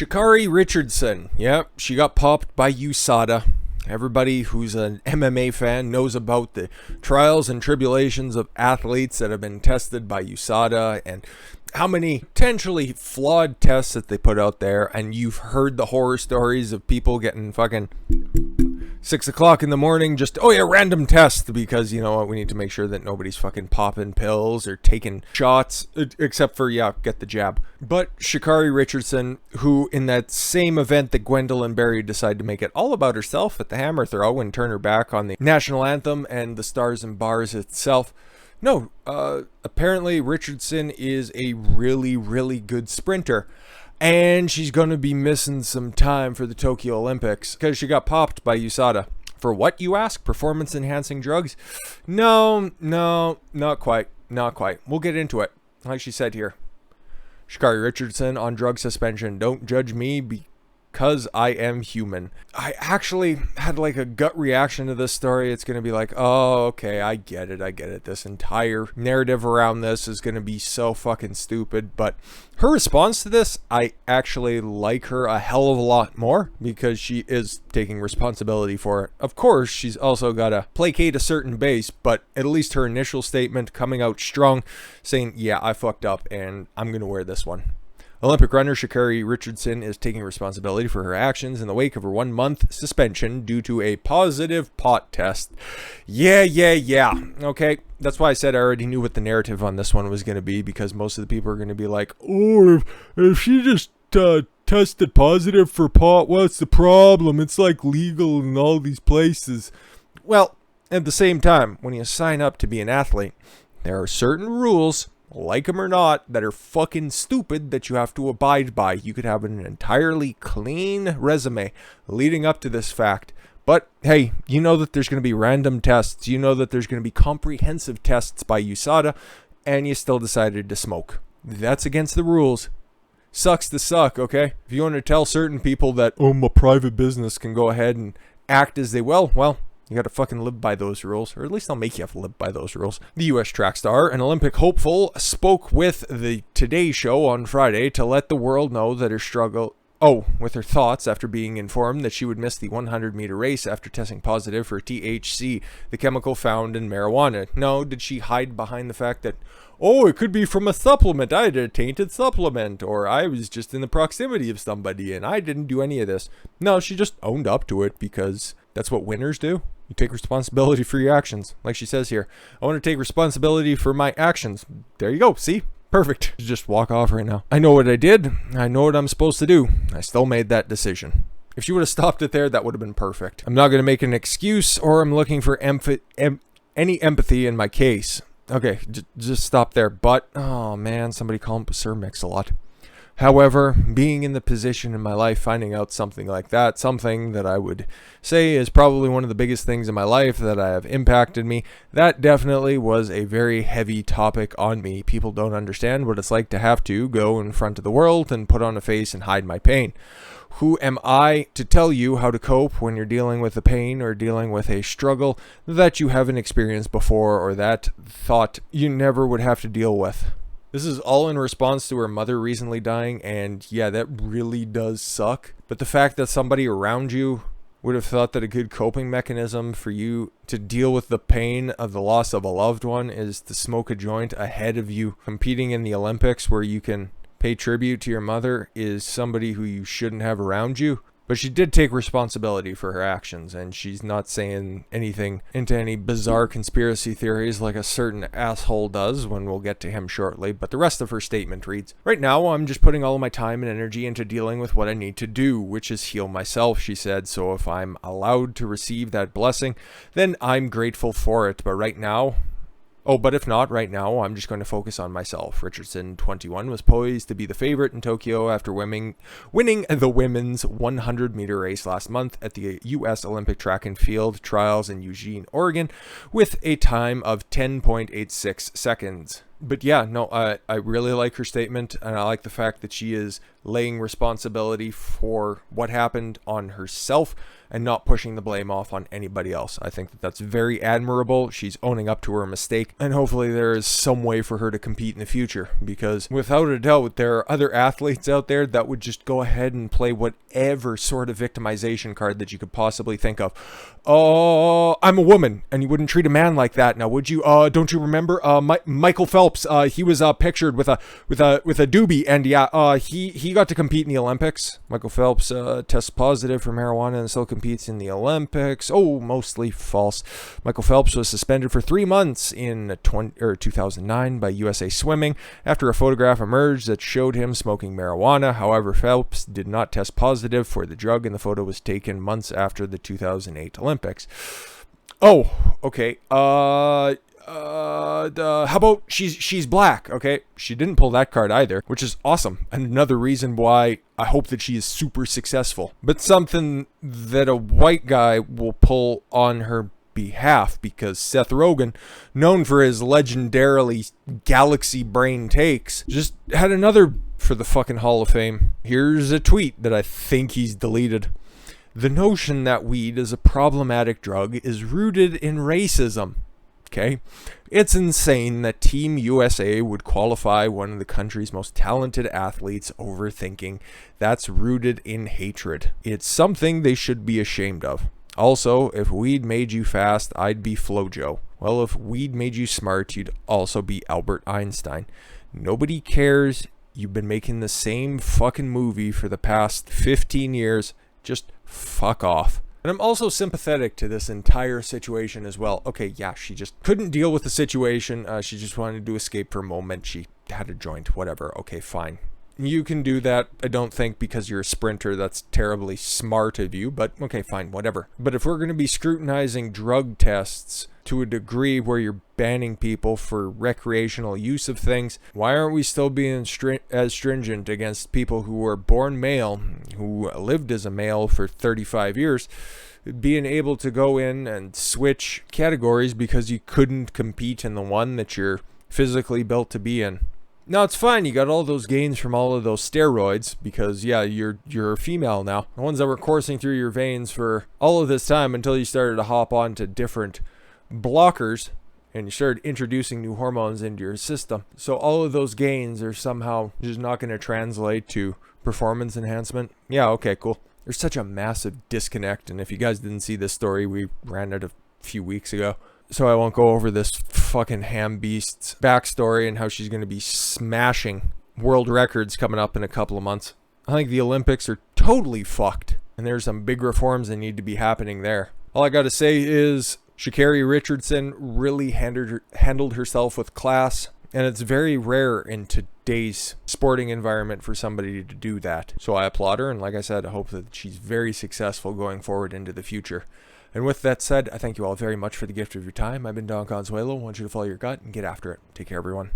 ShaCarri Richardson, yep, she got popped by USADA. Everybody who's an MMA fan knows about the trials and tribulations of athletes that have been tested by USADA and how many potentially flawed tests that they put out there. And you've heard the horror stories of people getting fucking 6 o'clock in the morning, just, oh yeah, random test, because you know what, we need to make sure that nobody's fucking popping pills or taking shots, except for, yeah, get the jab. But ShaCarri Richardson, who in that same event that Gwendolyn Berry decided to make it all about herself at the hammer throw and turn her back on the national anthem and the stars and bars itself, no, apparently Richardson is a really, really good sprinter. And she's going to be missing some time for the Tokyo Olympics because she got popped by USADA. For what, you ask? Performance-enhancing drugs? No, not quite. Not quite. We'll get into it. Like she said here. ShaCarri Richardson on drug suspension. Don't judge me because I am human. I actually had like a gut reaction to this story. It's going to be like, oh, okay, I get it. This entire narrative around this is going to be so fucking stupid. But her response to this, I actually like her a hell of a lot more because she is taking responsibility for it. Of course, she's also got to placate a certain base, but at least her initial statement coming out strong, saying, yeah, I fucked up and I'm going to wear this one. Olympic runner ShaCarri Richardson is taking responsibility for her actions in the wake of her 1-month suspension due to a positive pot test. Yeah. Okay, that's why I said I already knew what the narrative on this one was going to be, because most of the people are going to be like, oh, if she just tested positive for pot, what's the problem? It's like legal in all these places. Well, at the same time, when you sign up to be an athlete, there are certain rules, like them or not, that are fucking stupid that you have to abide by. You could have an entirely clean resume leading up to this fact. But hey, you know that there's going to be random tests. You know that there's going to be comprehensive tests by USADA, and you still decided to smoke. That's against the rules. Sucks to suck, okay? If you want to tell certain people that, oh, my private business can go ahead and act as they will, well, you gotta fucking live by those rules, or at least I'll make you have to live by those rules. The U.S. track star and Olympic hopeful spoke with the Today Show on Friday to let the world know that with her thoughts after being informed that she would miss the 100-meter race after testing positive for THC, the chemical found in marijuana. No, did she hide behind the fact that, oh, it could be from a supplement, I had a tainted supplement, or I was just in the proximity of somebody and I didn't do any of this. No, she just owned up to it because that's what winners do. You take responsibility for your actions. Like she says here, I want to take responsibility for my actions. There you go. See? Perfect. Just walk off right now. I know what I did. I know what I'm supposed to do. I still made that decision. If she would have stopped it there, that would have been perfect. I'm not going to make an excuse, or I'm looking for any empathy in my case. Okay, just stop there. But, oh man, somebody call him Sir Mix-a-Lot. However, being in the position in my life, finding out something like that, something that I would say is probably one of the biggest things in my life that have impacted me, that definitely was a very heavy topic on me. People don't understand what it's like to have to go in front of the world and put on a face and hide my pain. Who am I to tell you how to cope when you're dealing with a pain or dealing with a struggle that you haven't experienced before, or that thought you never would have to deal with? This is all in response to her mother recently dying, and yeah, that really does suck. But the fact that somebody around you would have thought that a good coping mechanism for you to deal with the pain of the loss of a loved one is to smoke a joint ahead of you competing in the Olympics, where you can pay tribute to your mother, is somebody who you shouldn't have around you. But she did take responsibility for her actions, and she's not saying anything into any bizarre conspiracy theories like a certain asshole does, when we'll get to him shortly. But the rest of her statement reads, right now I'm just putting all of my time and energy into dealing with what I need to do, which is heal myself, she said. So if I'm allowed to receive that blessing, then I'm grateful for it. But if not, right now, I'm just going to focus on myself. Richardson, 21, was poised to be the favorite in Tokyo after winning the women's 100-meter race last month at the U.S. Olympic Track and Field Trials in Eugene, Oregon, with a time of 10.86 seconds. But yeah, no, I really like her statement, and I like the fact that she is laying responsibility for what happened on herself and not pushing the blame off on anybody else. I think that that's very admirable. She's owning up to her mistake, and hopefully there is some way for her to compete in the future, because without a doubt, there are other athletes out there that would just go ahead and play whatever sort of victimization card that you could possibly think of. Oh, I'm a woman, and you wouldn't treat a man like that, now would you? Don't you remember Michael Phelps? He was pictured with a doobie, and yeah, he got to compete in the Olympics. Michael Phelps tests positive for marijuana and still competes in the Olympics. Oh, mostly false. Michael Phelps was suspended for 3 months in 2009 by USA Swimming after a photograph emerged that showed him smoking marijuana. However, Phelps did not test positive for the drug, and the photo was taken months after the 2008 Olympics. Oh, okay. How about she's black? Okay, she didn't pull that card either, which is awesome, and another reason why I hope that she is super successful. But something that a white guy will pull on her behalf, because Seth Rogen, known for his legendarily galaxy brain takes, just had another for the fucking Hall of Fame. Here's a tweet that I think he's deleted. The notion that weed is a problematic drug is rooted in racism. Okay, it's insane that Team USA would qualify one of the country's most talented athletes over thinking that's rooted in hatred. It's something they should be ashamed of. Also, if weed made you fast, I'd be Flojo. Well, if weed made you smart, you'd also be Albert Einstein. Nobody cares. You've been making the same fucking movie for the past 15 years. Just fuck off. And I'm also sympathetic to this entire situation as well. Okay, yeah, she just couldn't deal with the situation. She just wanted to escape for a moment. She had a joint, whatever. Okay, fine. You can do that, I don't think, because you're a sprinter. That's terribly smart of you, but okay, fine, whatever. But if we're going to be scrutinizing drug tests to a degree where you're banning people for recreational use of things, why aren't we still being as stringent against people who were born male, who lived as a male for 35 years, being able to go in and switch categories because you couldn't compete in the one that you're physically built to be in? Now, it's fine, you got all those gains from all of those steroids because, yeah, you're a female now. The ones that were coursing through your veins for all of this time until you started to hop on to different blockers and you started introducing new hormones into your system. So all of those gains are somehow just not going to translate to performance enhancement. Yeah, okay, cool. There's such a massive disconnect, and if you guys didn't see this story, we ran it a few weeks ago. So I won't go over this fucking ham beast's backstory and how she's going to be smashing world records coming up in a couple of months. I think the Olympics are totally fucked, and there's some big reforms that need to be happening there. All I got to say is ShaCarri Richardson really handled herself with class, and it's very rare in today's sporting environment for somebody to do that. So I applaud her, and like I said, I hope that she's very successful going forward into the future. And with that said, I thank you all very much for the gift of your time. I've been Don Consuelo. I want you to follow your gut and get after it. Take care, everyone.